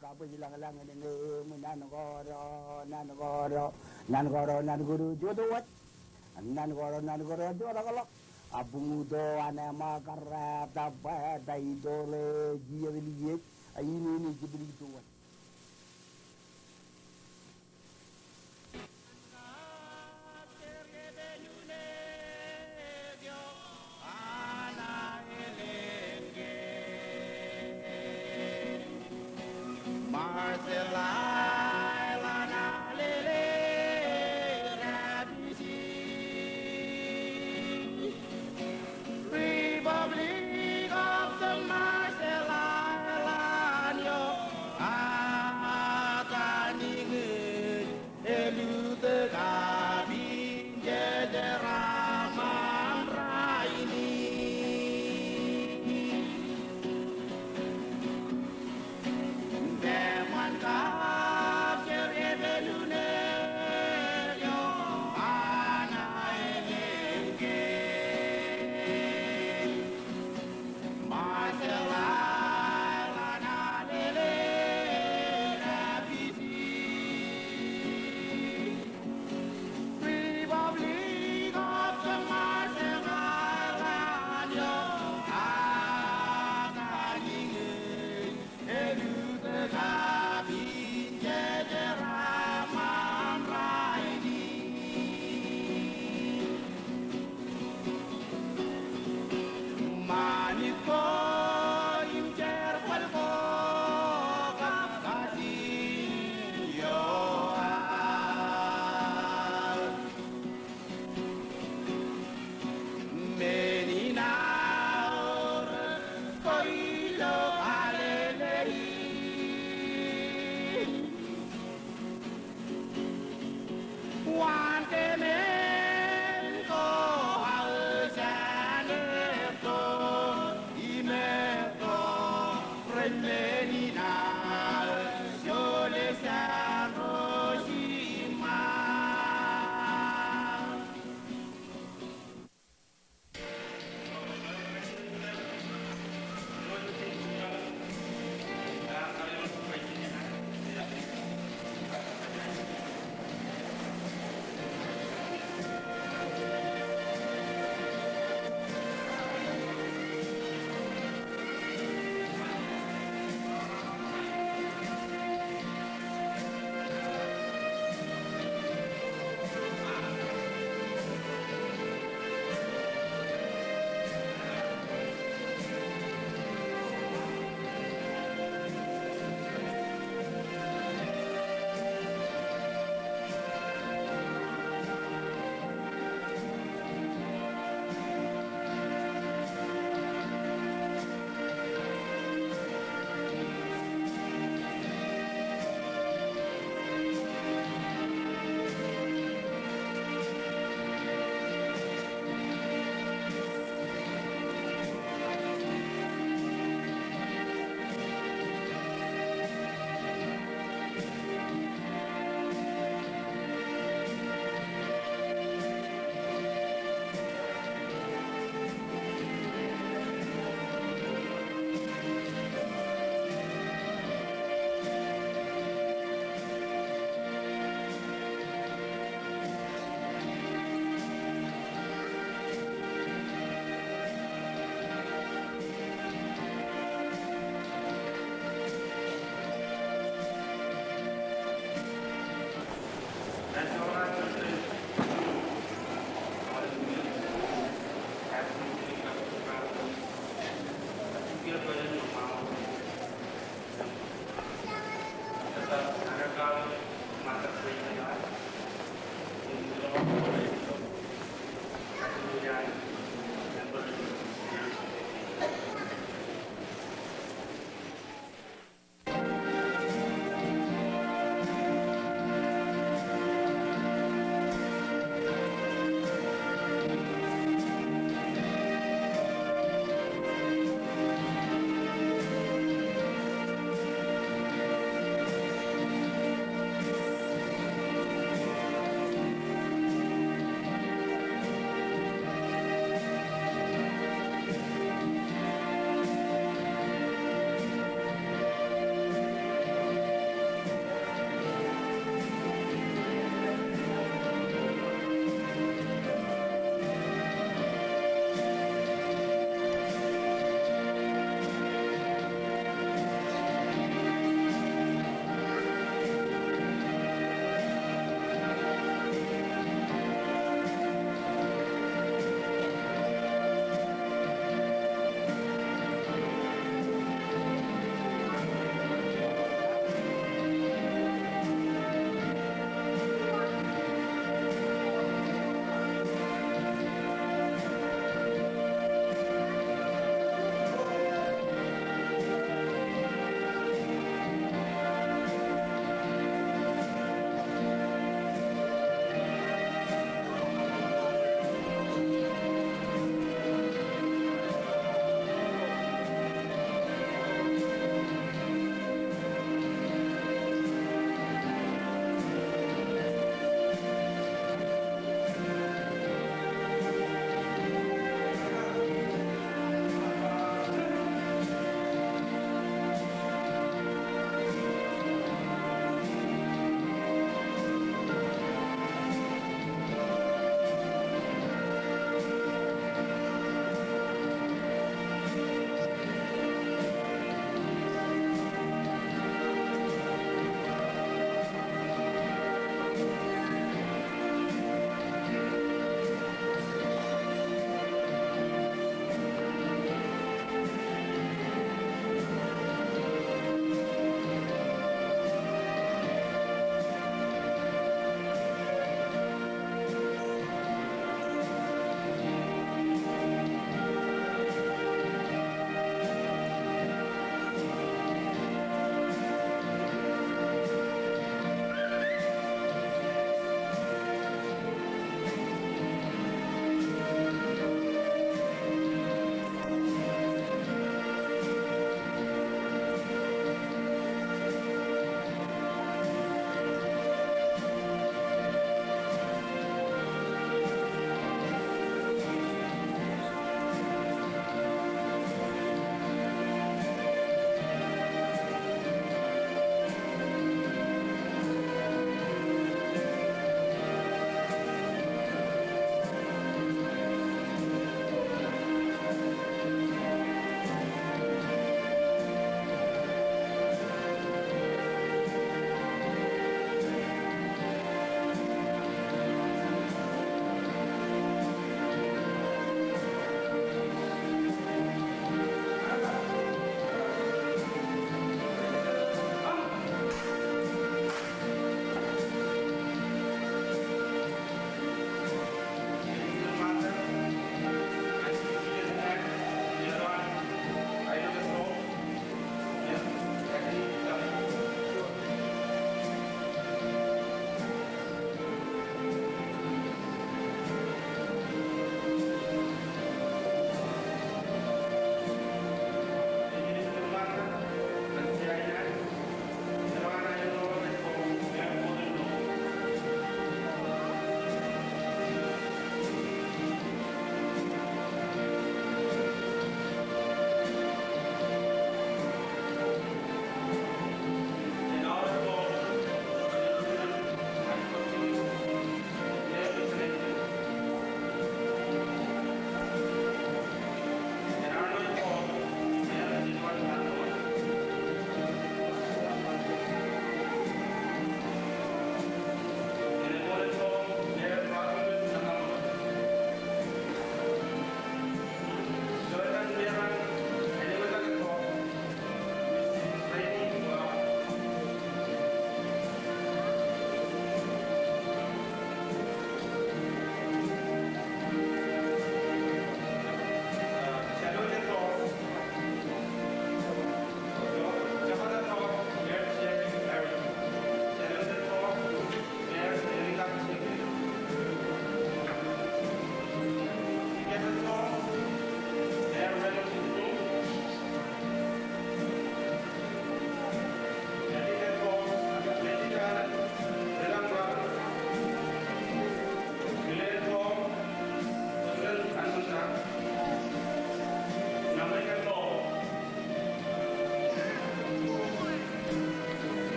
kapusilang-lang ini nan goro jodoh nan goro jodoh kalau abungudo anema karet apa daidole dia lihat ini jibli tuan Republic of the Marshall Islands, yo.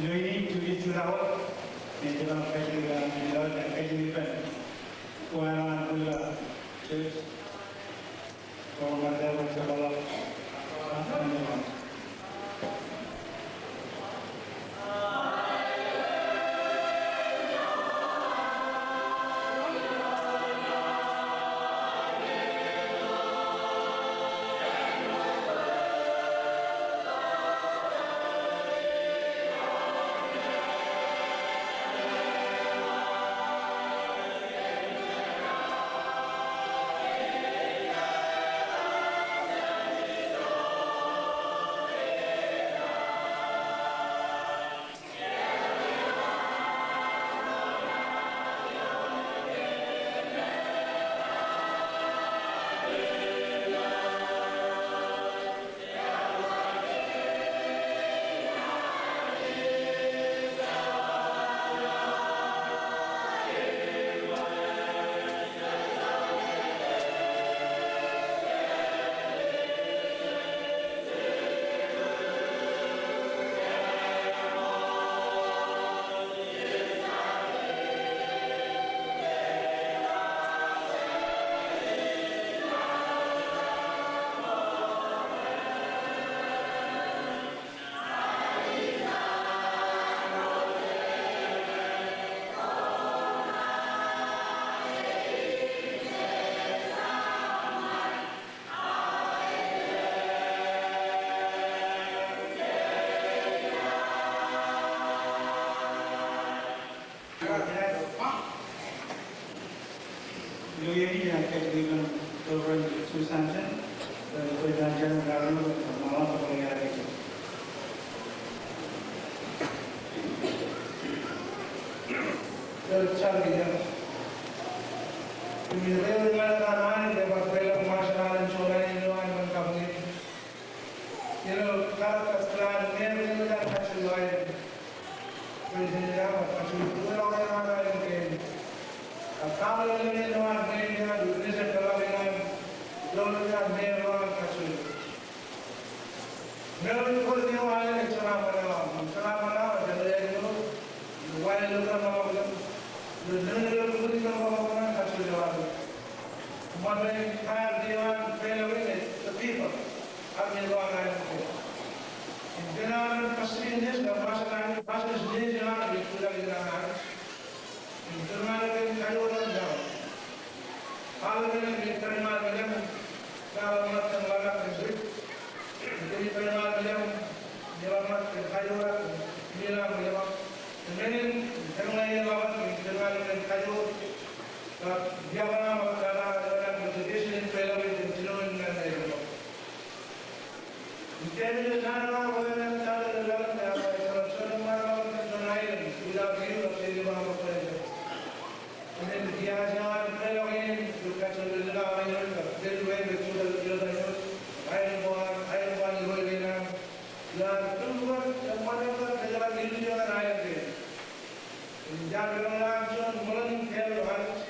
Lui tulis jurawat, ini dalam kajian dan kajian Kuala Lumpur, Church, Kuala Lumpur, Lui yang kajian program Susansen, perjanjian baru malam pengenalan itu. Tercari dia. Kemudian dengan ramai dapat dalam masalah soal ini orang mengkaji. Kalau kesalahan mereka tidak kasih lain, presiden apa kasih dua orang yang ke. Kalau ini orang mereka dunia kalau dengan dolar mereka orang kasih. Mereka kalau dia orang yang cerah mana jadi itu, orang itu kan orang dunia itu kan orang kasih orang. Mereka kaya dia orang pelawin itu people, kami orang lain. Jangan pasti ini sudah masalah ini jangan dikulang jangan. Terima kayu orang jauh. Kalau kita terima macam kalau macam orang itu, jadi terima macam jawab macam kayu orang, bilang jawab. Kemudian terima yang lawan terima macam kayu. Jawab macam orang presentation pelawin jenuin dan itu. Jadi jangan orang cara dalam cara semua orang ternaik tidak biru jadi orang berpercaya. Kemudian dia jangan pelawin juga sudah lawan itu. Jadi sudah itu air buan luar bilang dan keluar mana kerja biru jangan air dia. Jangan langsung mulai kerja harus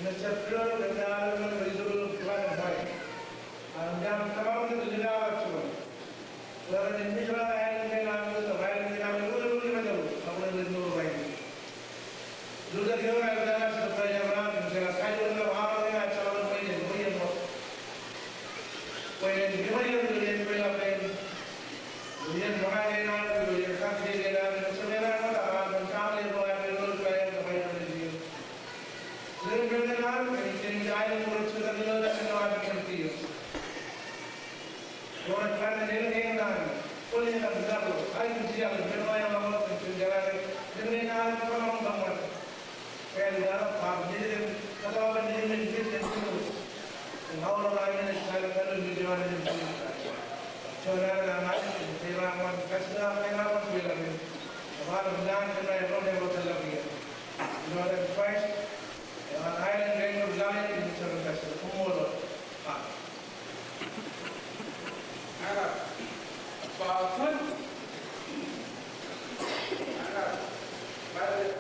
mencapai keadaan berizul tuan baik. Jangan terlalu terjebak semua. Orang Indonesia air bilang itu air bilang itu macam apa yang itu baik. Juga dia ada seperti orang misalnya kayu itu orang yang calon pemimpin, pemimpin bos. Pemimpin gimana itu dia bilang pemimpin orang yang ada dia kan dia ada sebenarnya ada mencari orang yang itu kayak apa yang dia. Jadi benar pemimpin jaya pun sudah dia ada orang yang dia. Orang kan dia boleh tak berlaku. Air dia berdoa yang lama penjalan dengan orang bangun. Kalau dalam jadi kata orang jadi menjadi itu. Orang lain yang saya kalau dijual itu. Jualan ramai, pelawan kasih pelawan bilang. Kalau bilang kena yang orang betul lagi. Jualan price, air yang berjalan itu cara kasih. Umur. Agak. Bahan, agak, balik,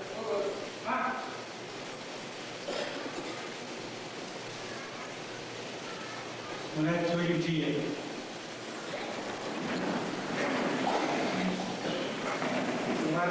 mulai cuci dia. Cuma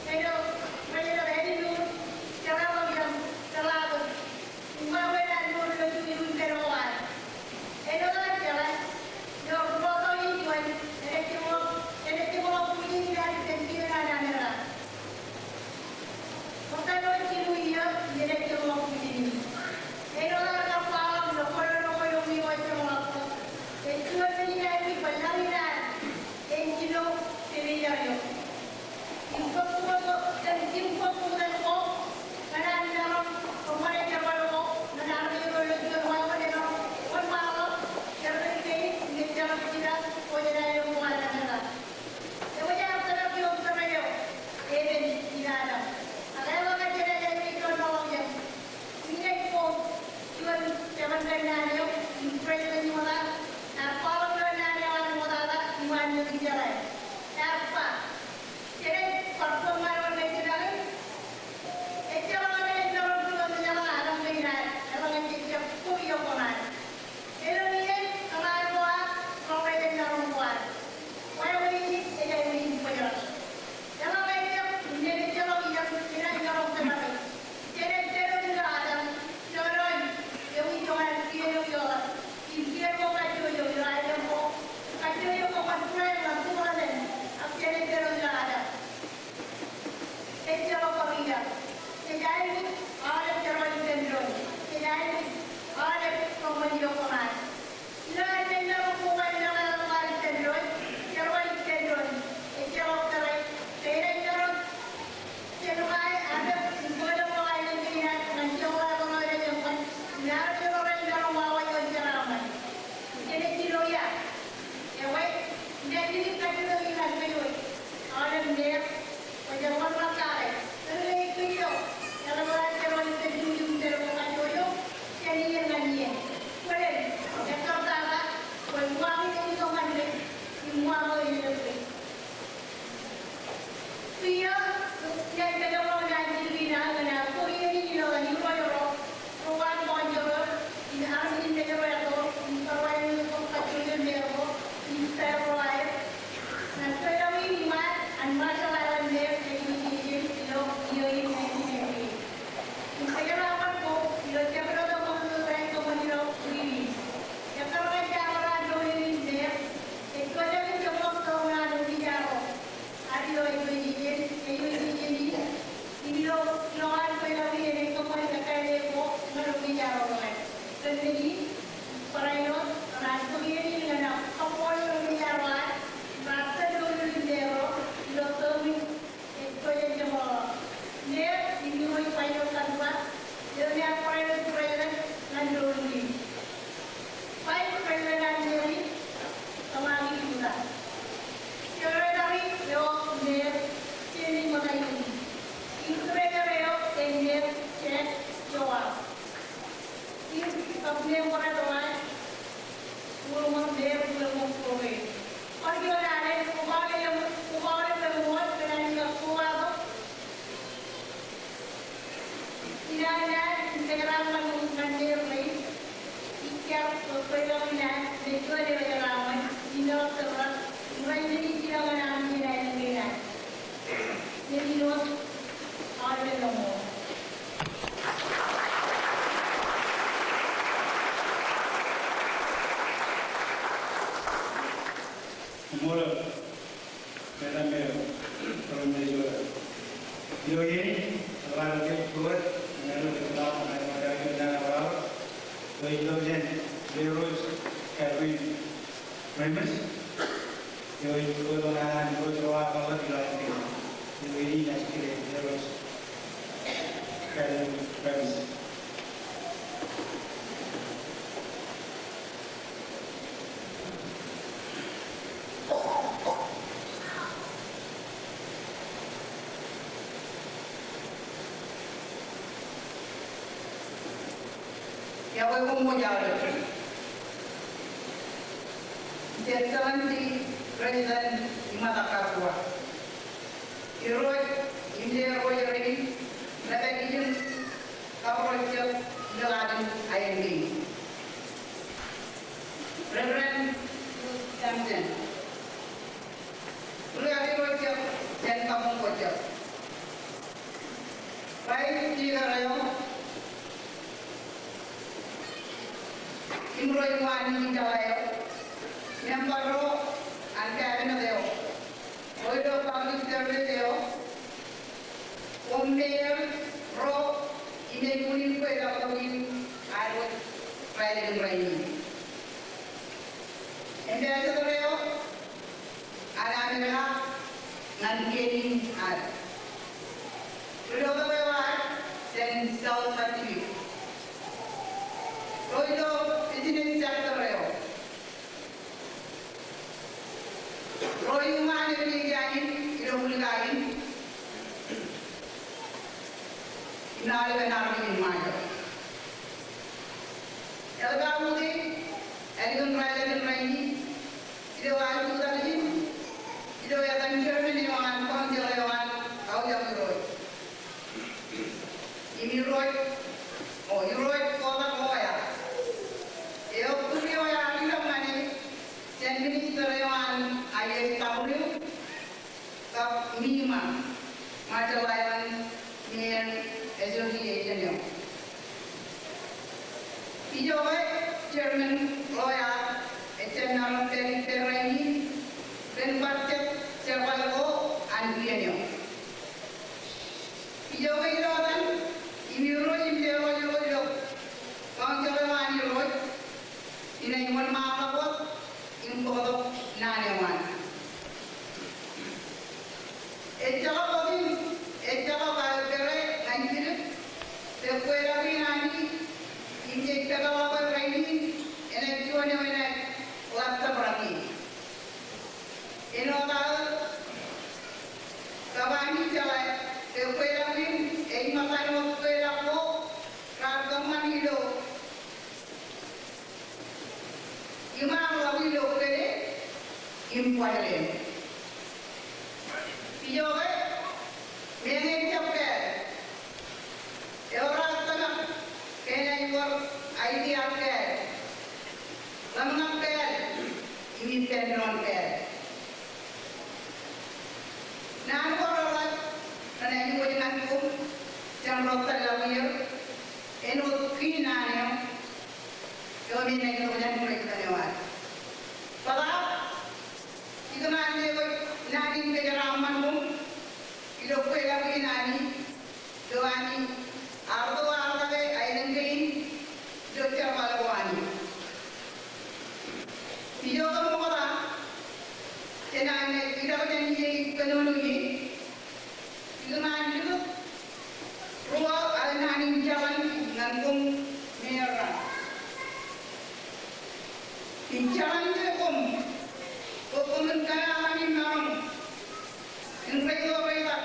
Pero bicara. Siapa? Jadi performa orang bicara. Itu orang yang orang tua bicara orang bicara. Orang yang dia kuliah konan. Itu dia orang tua orang yang orang tua. Orang ini dia ini bicara. Orang yang dia bicara dia dia orang bicara. Jadi dia bicara ada orang yang itu orang dia bicara. Dia mau kacau dia mau kacau dia mau kacau lah semua ni. Apa dia bicara ada. Itu apa dia? Jadi ada cara sendiri. Jadi ada komedi orang. Lain cara bukan cara sendiri. Cara sendiri. Itu cara cara ada boleh mulai dengan nanti orang orang yang pun nak orang yang bawa yang ceramah. Jadi kilo ya. Ya baik. Jadi kita lagi nak kilo. Orang dia macam orang kaya. Jadi kilo. Kalau orang orang itu jujur terbuka kilo. Jadi yang lain. Boleh. Jika kita buat ini tu kan ni. Semua orang itu. Dia yang kedua orang jadi nak nak kuliah ni orang ni orang orang bonjol ini hari ini kedua tu orang yang kacau dia tu ini terlalu nah kalau ini mah anmasa lawan dia jadi dia ini saya apa tu dia siapa tu orang tu ini ya kalau ada orang tu ini dia itu ada yang tu orang tu dia ada ini lo ada pelajar yang kemarin terkait dengan merupakan orang. Jadi para itu orang tu ini dengan apa yang dilakukan, masa dulu dia lo tu itu yang jemaah. Dia ini orang payah kantor, dia ni apa yang berada dalam dulu ni. Payah berada dalam dulu ni, kemari juga. Kalau dari dia sini mengayu. Itu mereka dia cek jawab. Ini kapnya orang tua, ulama dia ulama kowe. Pergi orang yang bermuat dengan yang kuat. Tidak ada Instagram mengumumkan dia lain. Ikat perjalanan itu ada perjalanan. Tidak terus. Mulai dari tidak mengambil dengan. Jadi dua ada nomor. Mula, dalam permainan video ini orang yang buat mengenai tentang ada kita orang, video ini virus Kevin Remus, video orang berjawab kalau tidak video ini nanti virus Kevin Remus. Ya voy como ya Jalan di Presiden di mata kakua. Iroi India roi ini dapat izin kapal kecil Geladan IND. Reverend Samson. Beliau iroi kecil dan kampung kecil. Baik jika rayo Imroi wani jalayo, nemparo angkabina deo, oido public service deo, omneer ro ine kunin ko eda kawin aro private raini. Ende aja deo, aramira nankeni ar. Oido kawa sen South Pacific. Oido ini sector reo. Roy umane ni gain, ilo mulgain. Inale benar ni majo. Elga mudi, eligon raja ni raini. Ilo ayu tadi, dan Germany wan konjele wan kau yang roy. Ini roy, oh ini roy kota koya. Eo kurio ya kita mani, dan minister wan ayat tahunya, kap minima, macam lain nian association yo. Ijoy German lawyer, eternal terrain, dan parcet servalgo andienyo. Ijoy irodan, imiro imdero, kang jalan iroj, ina iman maafakot, imbodo nanewan. Ejala kagere ngajir, sekwela binani. Ini kita lakukan ini, elektron yang ini laptop lagi. Ini tahu, kawan ini jalan, sekolah ini, makan waktu aku, ragaman itu, imam lagi itu kene, impailen. Pijoke, mengenai orang tengah. Kaya ikor ID akal, lamang akal, ini tenron akal. Nan korolak, nana ini wajan kum, jam rotan lawir, enut kinanya, kami naik wajan mereka lewat. Pada itu nanti nani kejaraman kum, itu kue lagi nani, doani. Ardo ke ayam kain, jocak balawani. Video kamu kata, jenayah kita berjanji kenunui, itu nanti tu, ruang ada nani jalan nangkum merah. Di jalan je kum kaya nani malam, infeksi apa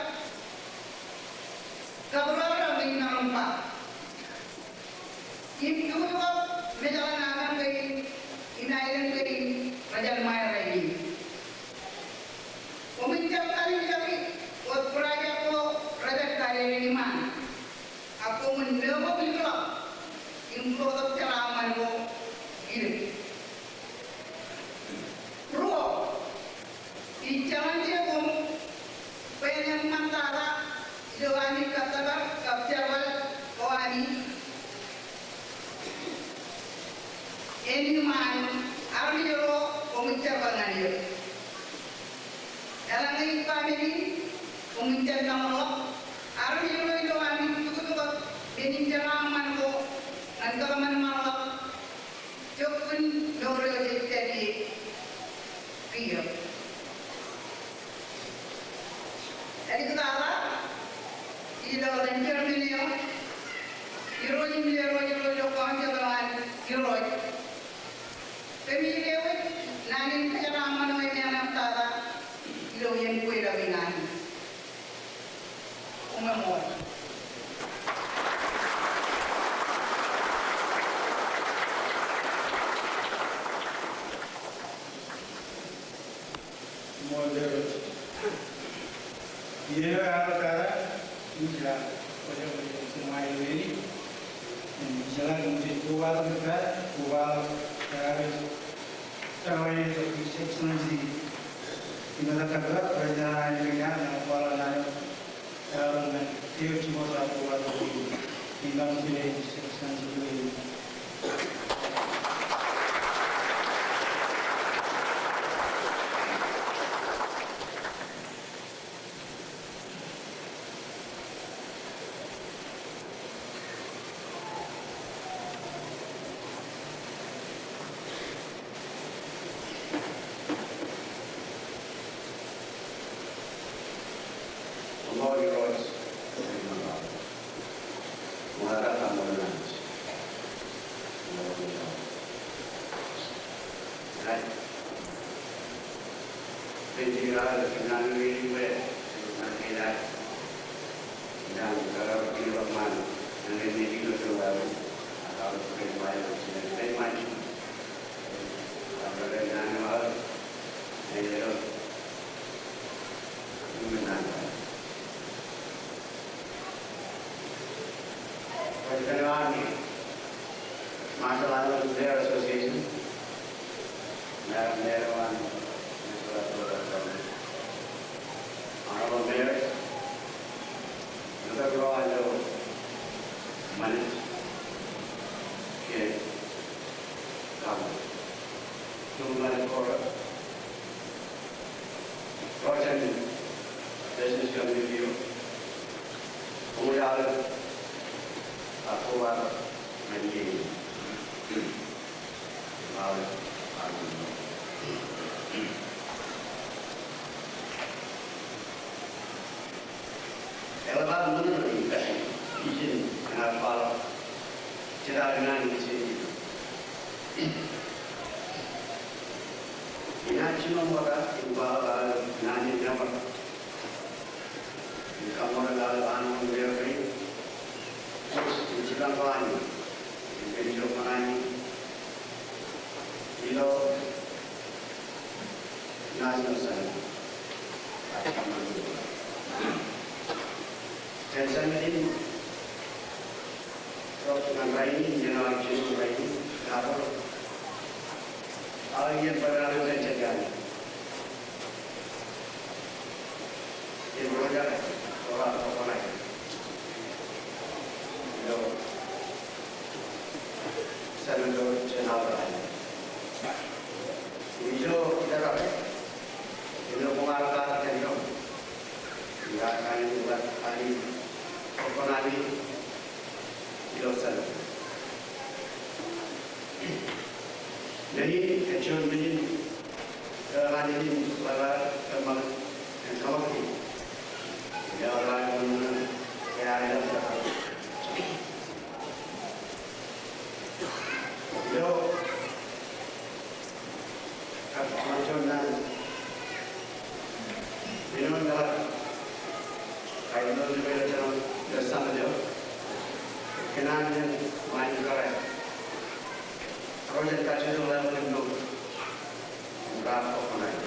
Kabarara may narumpa. Im juga menjalan akan ke inairan ke Raja Maya lagi. Peminjam kali lagi, buat peraja ko Raja kali ini mana? Aku mendewa beliau, impro ceraman ko ini. Ruo, di jalan dia pengen mantara. Jawani katakan kapjawal kawani ini man armiro pemincar banganyo dalam ini family pemincar namalo armiro itu wani tuku benincar aman ko nantaraman malo jokun doro jadi piyo jadi kita Ilo dan Germany yo, Euro kawan Euro. Kami lewat nani kejaraman mereka yang tara, Ilo yang kue lagi nani. Umumor. Model. Ia adalah Injil, pada semua ini, jalan menuju kual juga, kual dari terlalu ekstensi. Kita katakan perjalanan ini yang kual lain, kalau dia cuma satu kual ini, tinggal pilih ekstensi ini. Roger business community, Umural, Akuar, Mandi, Mal, Elevan menurut izin kenapa tidak dengan izin. Ina cuma maka imbal nani nama. Kamar lalu anu beri, terus dicilang kawan, beri jokonan, ilo nasi sana. Tension ini, kalau dengan lain, jenama jenis lain, apa? Hal yang berlalu terjadi. Ini berjalan, orang lain. Ilo, selalu jenama lain. Ilo kita apa? Ilo pengarah terjadi. Tidak akan buat hari. Konali ilosan. Jadi kecil begini, hari ini pada kembang ini, ya orang yang ada itu macam mana? Minum dah, kain tu juga macam bersama dia, kenanya main kerja. Projek kaji tu lalu minum, berapa orang?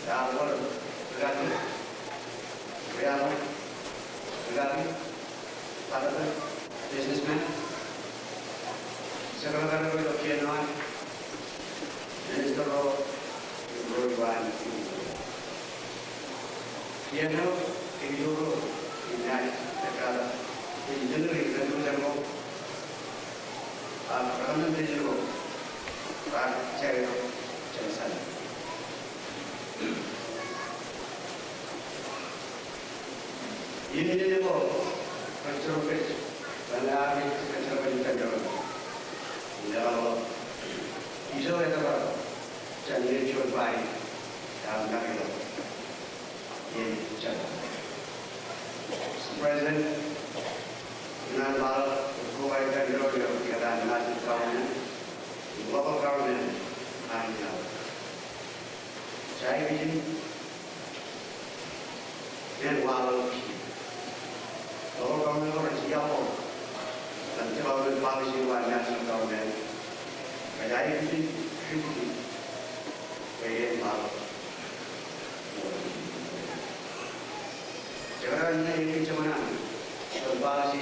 Dah berapa? Berapa? Pada tu businessman. Sekarang kita kianan, minister berubah. Kianan itu ini sekarang ini jenis itu jangan Perkembangan digital, cari sana. Ini dia tu, kontroversi. Kalau ada kontroversi terjadi, kalau isu itu apa? Jadi jual beli dalam negara ini jadi. Present, nalar provide control of the national government, local government, and Chai vision and local government or Singapore, and government policy by national government, but I vision should be very local. Jangan ini cuma policy.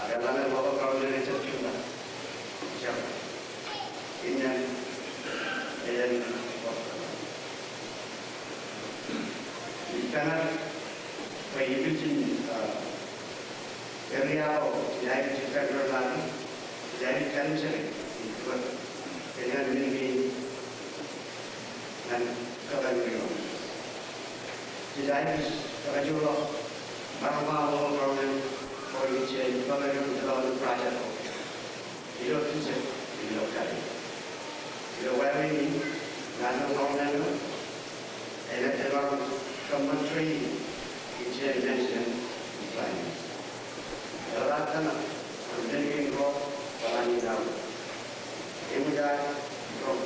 Ada lagi beberapa problem yang terjadi. Siapa? Ini karena pengikutin area jadi kita berlari jadi kan sering itu dengan ini dan kebanyakan jadi kerja Marmah problem for which a government development project is located. Where we national government and a development commentary in generation planning. The Ratana and Linking Rock Palani down. Imuda from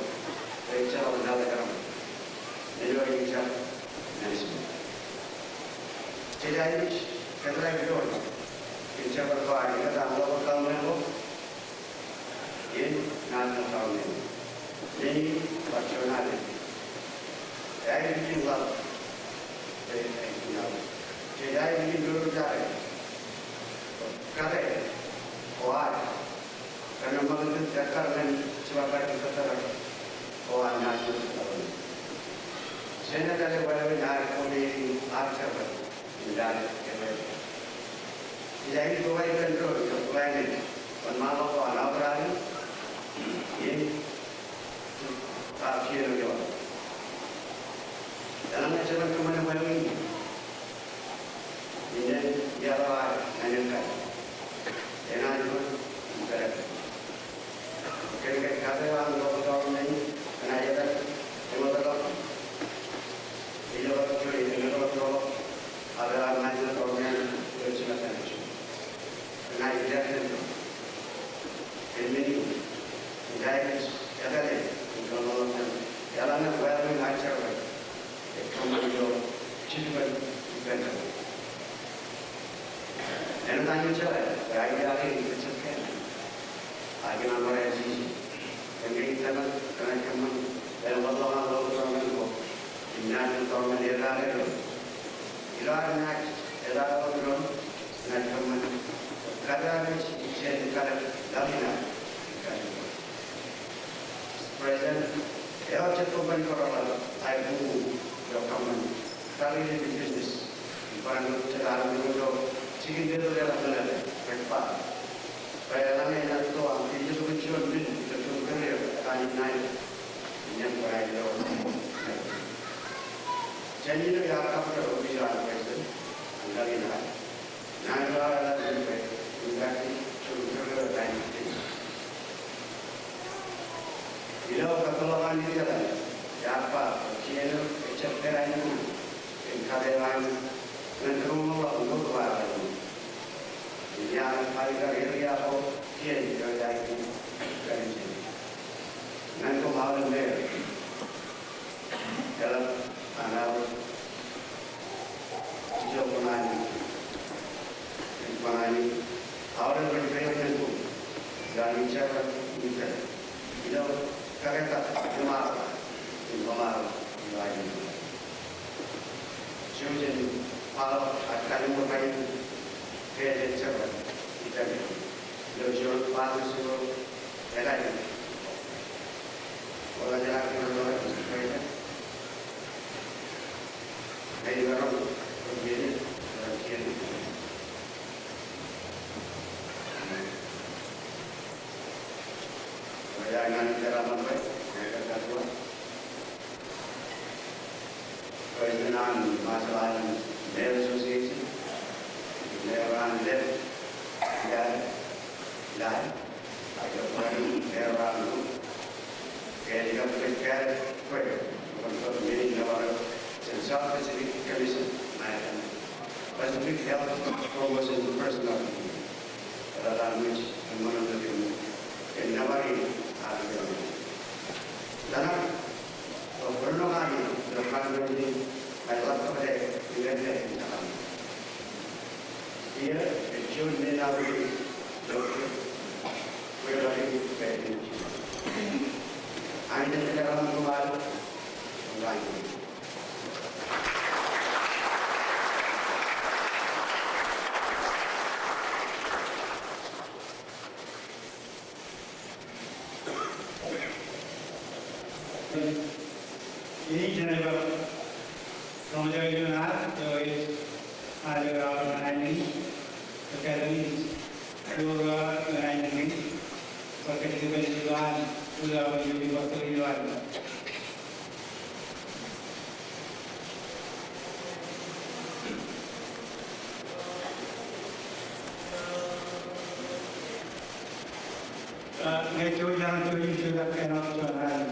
Rachel and Nalagram. Anyway, management. Jadi, kita berdua, kita berfaham kita local government, ini national government, ini nasional. Jadi juga, jadi ini dulu jadi, kata, kuat, karena mengenai dasar dan sebab kita terang, kuat nasional government. Saya nak ada beberapa kali artikel. Dan jadi provide control, provide penmalu atau orang ini Kafir juga. Dalam acara kemana-mana ini, ini ialah nanyakan. Enak itu bukan. Kerana kata orang orang ini, kena ada semua terlalu. Ini orang curi, ini orang terlalu. Ada orang yang orang bercakap itu. Kena ada itu. Ini guys, kata dia, kalau jalan yang baru lancar, kemudian cepat betul. Dan tanya cara, saya lagi bercakap. Lagi nama resi, yang kita nak kamu, dan Allah orang itu, ingat orang dia ada itu. Ilah nak, ilah orang nak kamu, kadang saya kadang lagi nak. Present, saya cakap dengan orang, saya buku, yang kamu, kali ini bisnis, bukan cara menjual, cikin itu dalam mana, berapa. Perjalanan yang itu, ini juga cuma bin, itu juga kerja, kali naik, yang berai jauh. Jadi itu yang apa kalau bisa present, anda lihat, naik lah lagi, enggak cuma kerja lain. Bila pertolongan ini ada, siapa, siapa, siapa itu, ingkarawan, menterima untuk apa? Yang paling kaya apa? Siapa yang jadi kerja? Nanti malam ni, kalau anak jauh penani, orang berpikir itu, dan cara itu, bila kereta cuma lagi. Jadi kalau akan mulai kerja cepat, kita jauh panas itu lagi. Orang jalan keluar kereta, dari orang begini, begini. Jangan cara membuat mereka kedua. Perjalanan masalah dari asosiasi, lewat lep, dan agak banyak lewat itu. Kerja kerja untuk meeting orang sensor spesifik komisi, macam spesifik health promotion personal, dalam which mana tu yang nawari. Dan perlu lagi dalam ini adalah kepada event dalam dia jujur menawari dokter berlari berlari anda dalam luar lagi. Ini jenama Raja Yunat, ada orang ini, akademi, dua orang ini, pakai kejuruan, sudah menjadi waktu kejuruan. Ngejo jangan curi sudah kena jualan.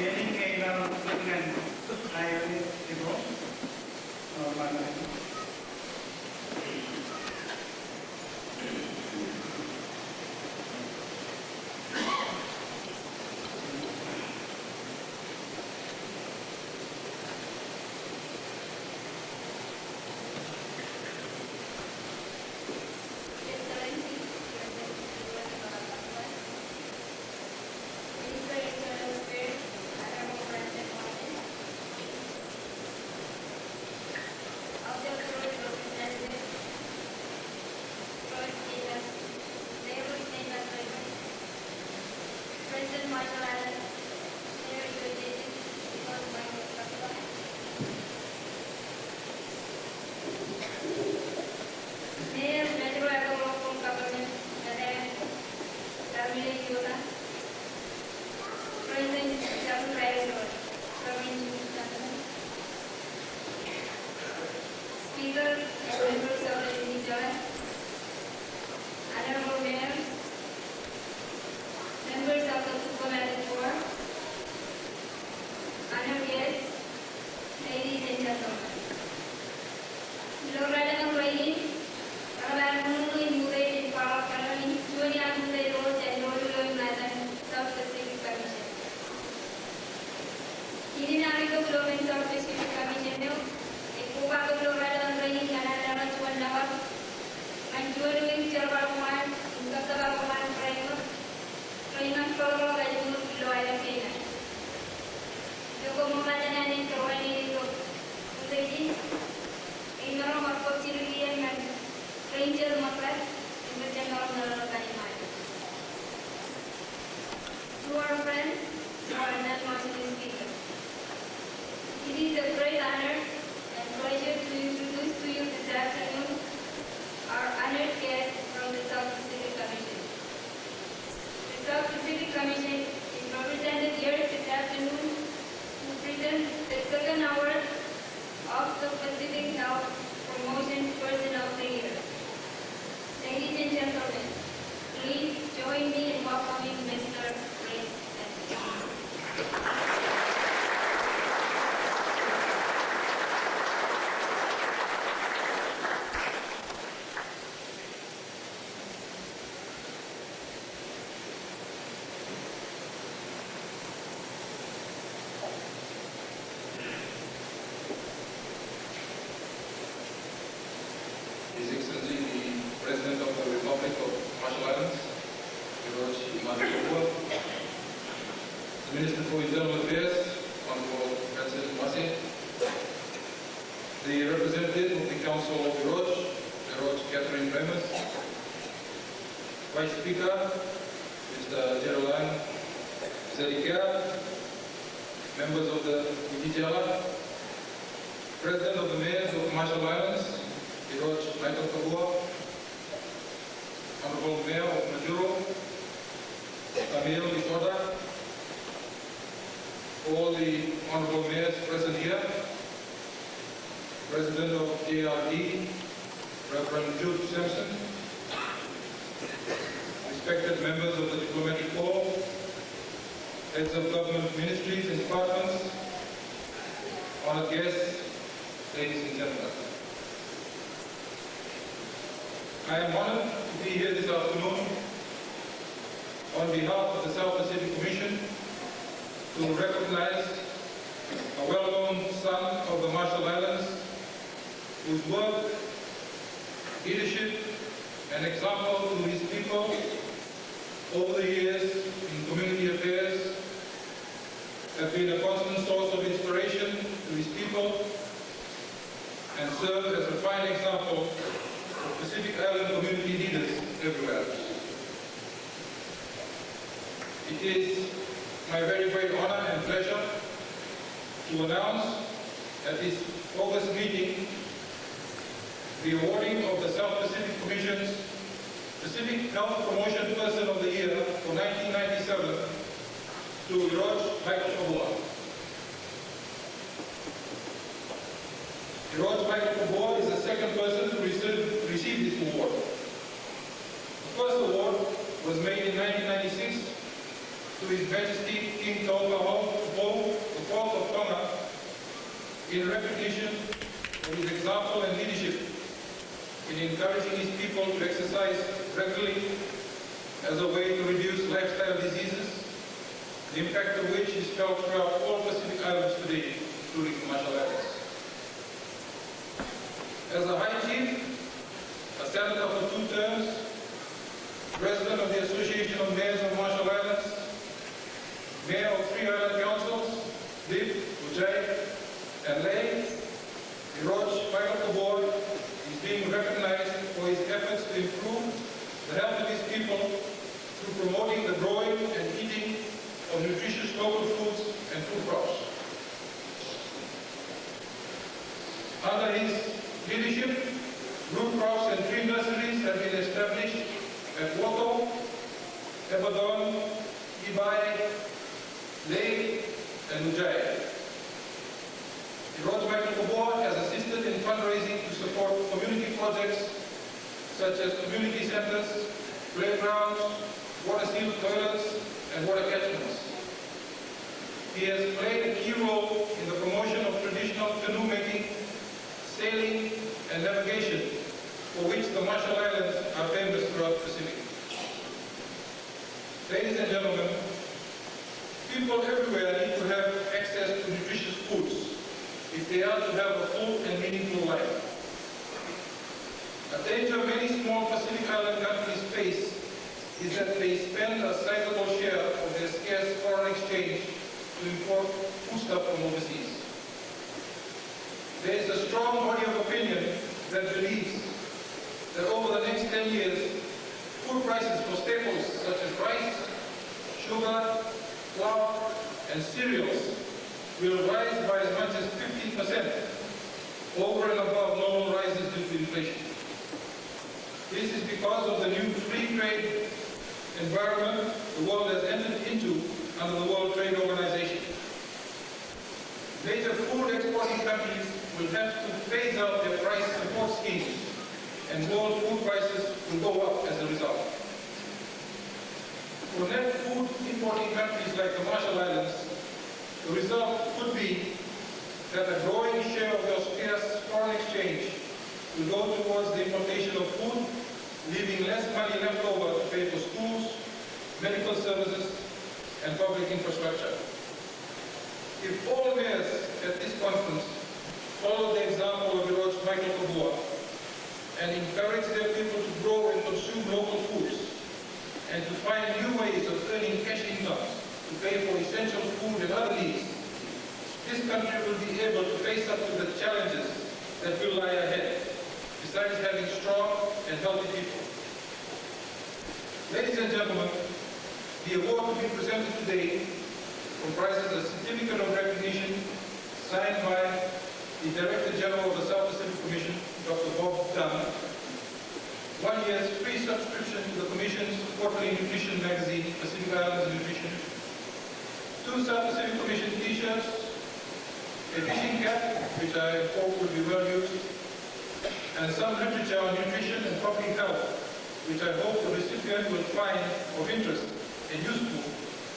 ini kailangan dengan ayaw ito. Normal na ito. Minister for Internal Affairs, Honorable President Masi, the representative of the Council of Viroj Catherine Remus, Vice Speaker, Mr. Jerolan Zedika, members of the Vijijala, President of the Mayors of Marshall Islands, Viroj Michael Kabua, Honorable Mayor of Majuro, Camille Likoda, all the Honorable Mayors present here, President of JRD, Reverend Jude Simpson, respected members of the Diplomatic Corps, heads of government ministries and departments, honored guests, ladies and gentlemen. I am honored to be here this afternoon on behalf of the South Pacific Commission to recognize a well-known son of the Marshall Islands whose work, leadership, and example to his people over the years in community affairs have been a constant source of inspiration to his people and serve as a fine example of Pacific Island community leaders everywhere. It is my very great honor and pleasure to announce at this August meeting the awarding of the South Pacific Commission's Pacific Health Promotion Person of the Year for 1997 to Viroj Michael Kabua. Viroj Michael Kabua is the second person to receive this award. The first award was made in 1996 to His Majesty King Taukaho, the Fourth of Tonga, in recognition of his example and leadership in encouraging his people to exercise regularly as a way to reduce lifestyle diseases, the impact of which is felt throughout all Pacific Islands today, including the Marshall Islands. As a High Chief, a Senator for 2 terms, President of the Association of Mayors of Marshall Islands, Mayor of 3 Island Councils, Lip, Ujai, and Lay, Iroj Michael Kabor is being recognized for his efforts to improve the health of his people through promoting the growing and eating of nutritious local foods and food crops. Under his leadership, root crops and tree nurseries have been established at Woto, Ebadon, Ibai, Lay, and Ujai. Iroj Michael Kabor has assisted in fundraising to support community projects such as community centers, playgrounds, water-sealed toilets, and water catchments. He has played a key role in the promotion of traditional canoe making, sailing, and navigation, for which the Marshall Islands are famous throughout the Pacific. Ladies and gentlemen, people everywhere need to have access to nutritious foods if they are to have a full and meaningful life. A danger many small Pacific Island countries face is that they spend a sizable share of their scarce foreign exchange to import foodstuff from overseas. There is a strong body of opinion that believes that over the next 10 years, food prices for staples such as rice, sugar, flour, and cereals will rise by as much as 15% over and above normal rises due to inflation. This is because of the new free trade environment the world has entered into under the World Trade Organization. Major food exporting countries will have to phase out their price support schemes, and world food prices will go up as a result. For net food importing countries like the Marshall Islands, the result could be that a growing share of their scarce foreign exchange will go towards the importation of food, leaving less money left over to pay for schools, medical services, and public infrastructure. If all mayors at this conference follow the example of Iroj Michael Kabor and encourage their people to grow and consume local foods and to find new ways of earning cash incomes to pay for essential food and other needs, this country will be able to face up to the challenges that will lie ahead, besides having strong and healthy people. Ladies and gentlemen, the award to be presented today comprises a certificate of recognition signed by the Director General of the South Pacific Commission, Dr. Bob Dunn, 1 year's free subscription to the Commission's quarterly nutrition magazine, Pacific Islands Nutrition, 2 South Pacific Commission t-shirts, a fishing cap, which I hope will be well used, and some literature on nutrition and public health, which I hope the recipient will find of interest and useful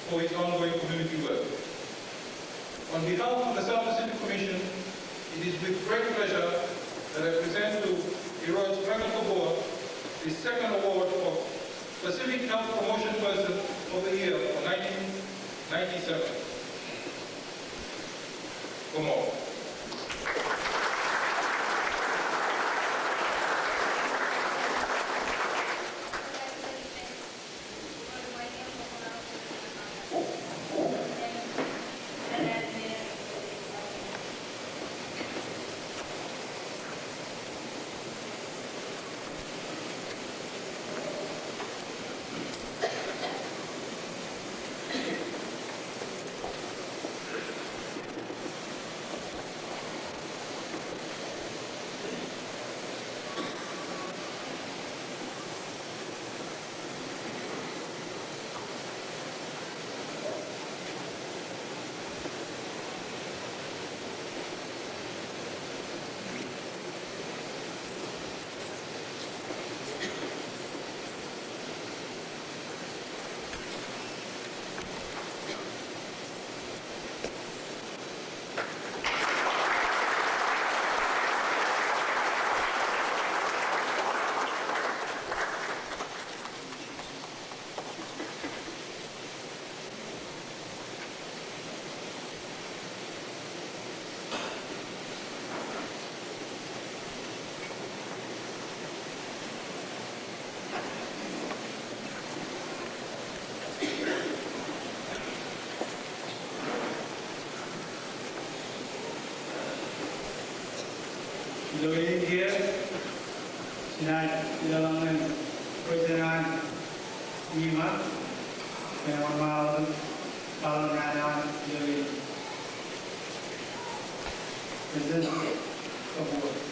for his ongoing community work. On behalf of the South Pacific Commission, it is with great pleasure that I present to Iroj Michael Kabor the second award for Pacific Health Promotion Person of the Year for 1997. Come on. Join here, Silangan President Nima, and Mal Palanana, Join President Kabul.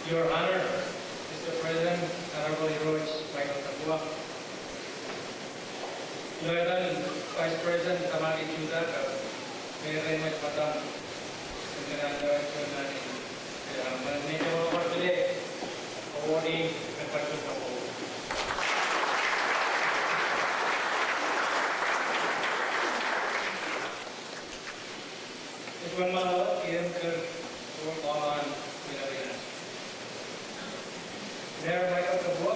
Your Honor, Mr. President, Honorable Heroes, Michael Tabua, Loyal Vice President Tamaki Chudaka, Mayor Raymond Patam, Sentinel Chunani, Manito Overtule, awarding the Patul Kapo. Ituan malah kirim ke ruangan wilayah. Mayor Michael Tabua,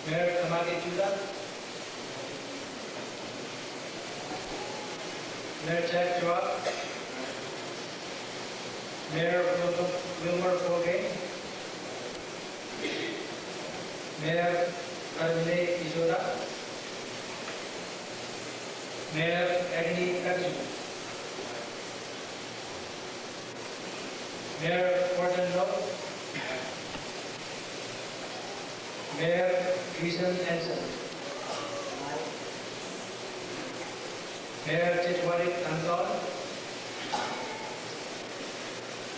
Mayor Tamaki Chudak, Mayor Jack Chua, Mayor Wilmer Fogay, Mayor Alele Isoda, Mayor Agni Kaju, Mayor Gordon Lowe, Mayor Jason Anson, Mayor Chitwarik Anton,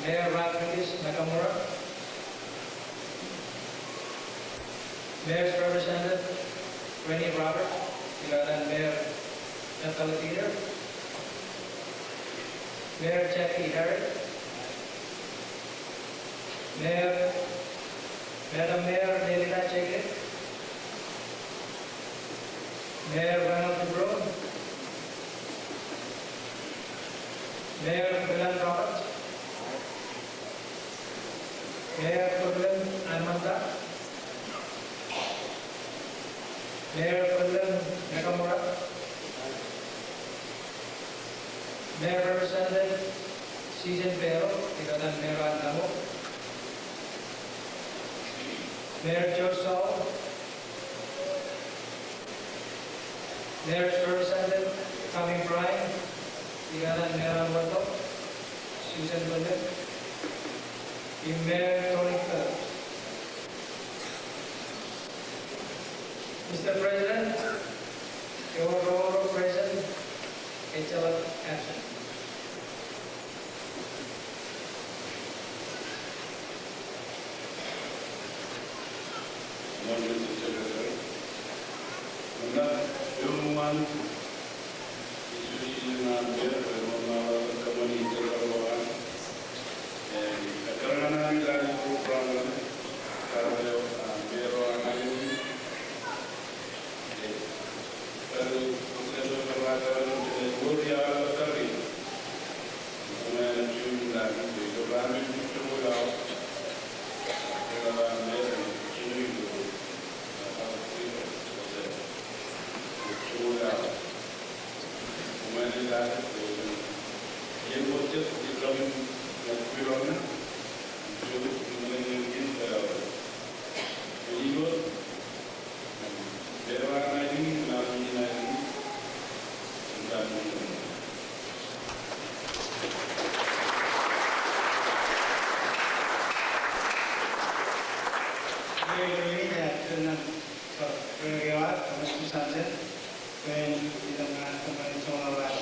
Mayor Rafish Nakamura, Mayor's Representative Rennie Robert, and Mayor Natal Theater, Mayor Jackie Harris, Madam Mayor Nelina Cheke, Mayor Ronald Dubrow, Mayor Milan Roberts, Mayor Goodwin Almanda, Mayor President Nakamura, Mayor Representative Season Pero, Ikatan Mayor Andamo, Mayor George Saul, Mayor's Representative Coming Brian, Ikatan Mayor Alberto, Susan Bullet, Mayor Tony Phillips. Mr. President, your role of President, HL absent. Mr. Secretary, everyone is not there, somebody is and the Karana program,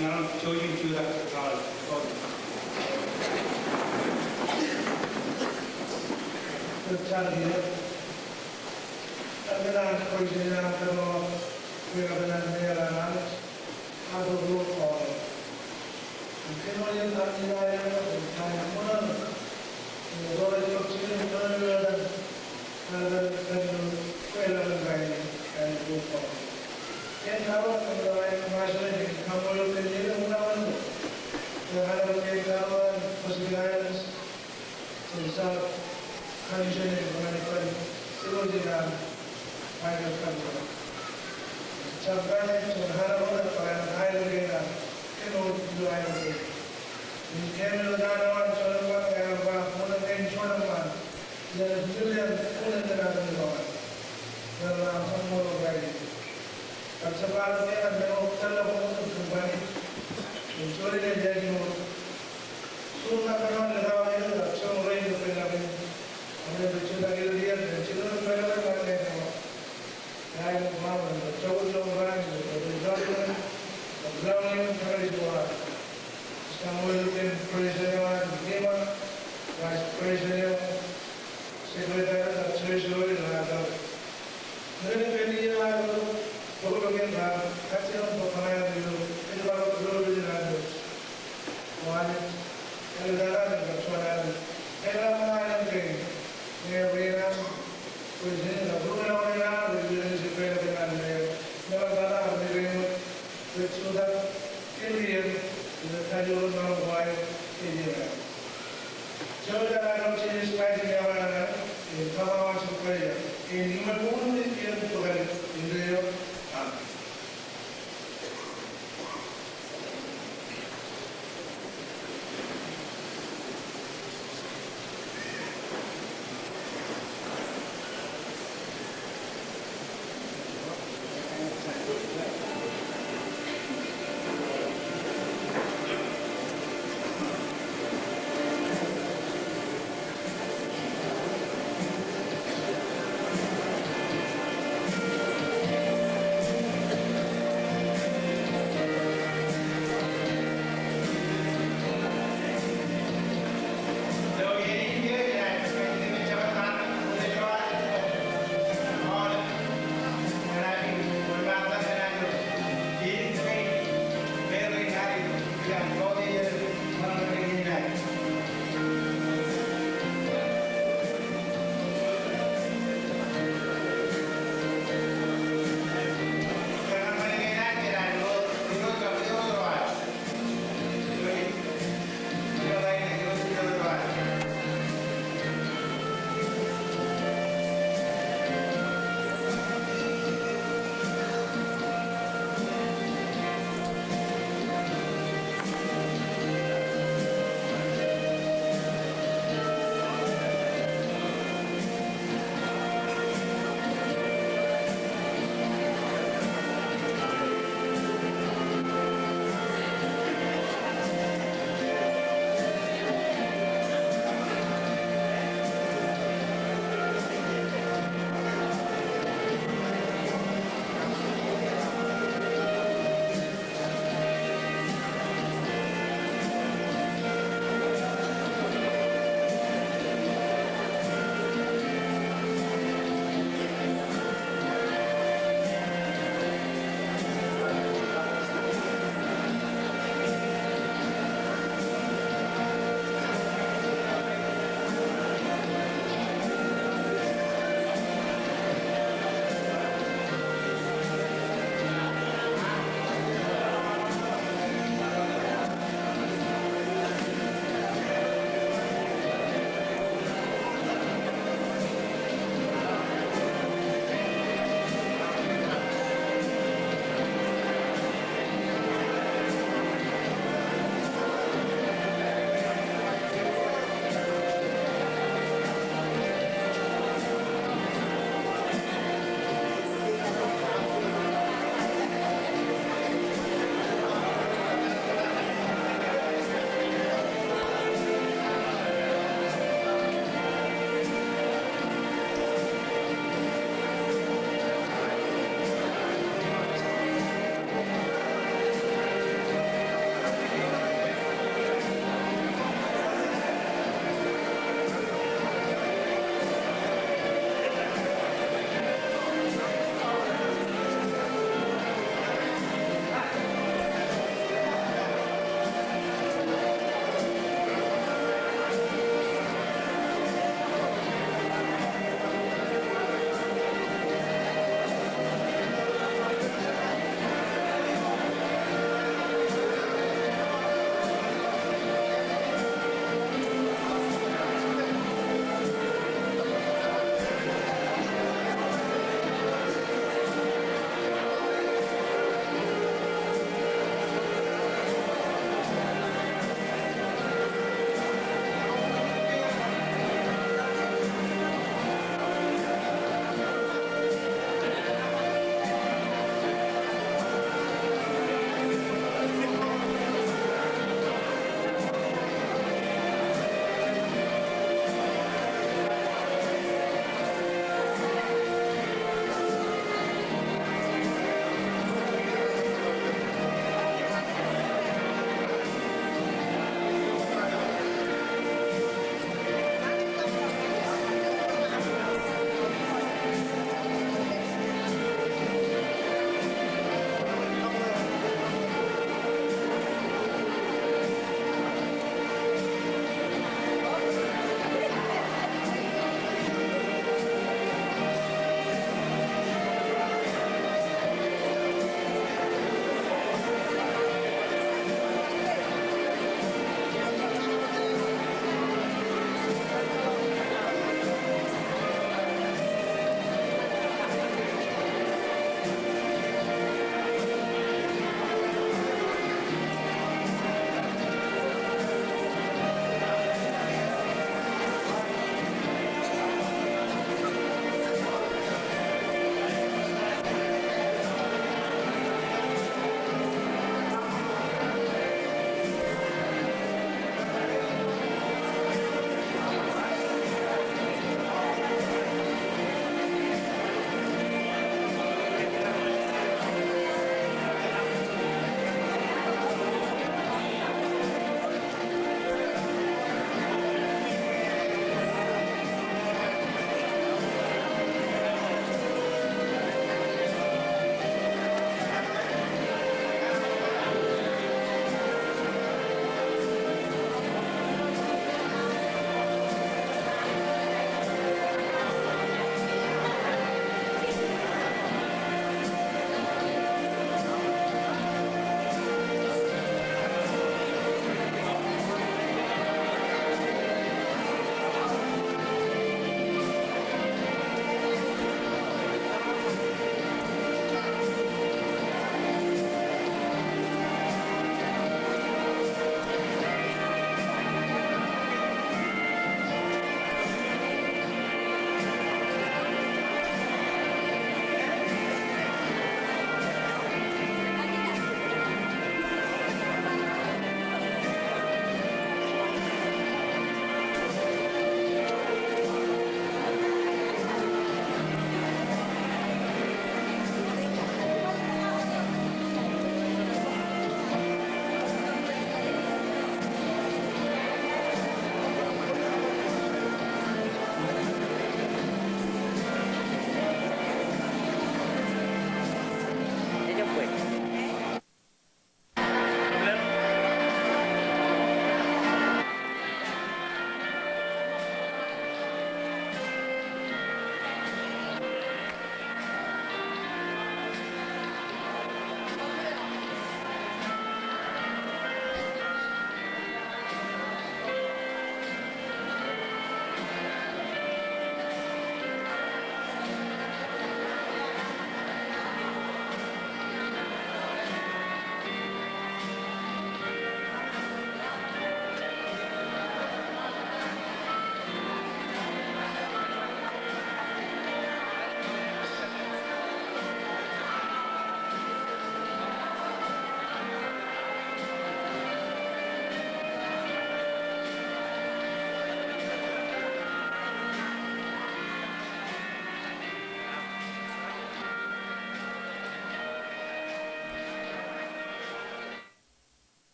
now joining to the in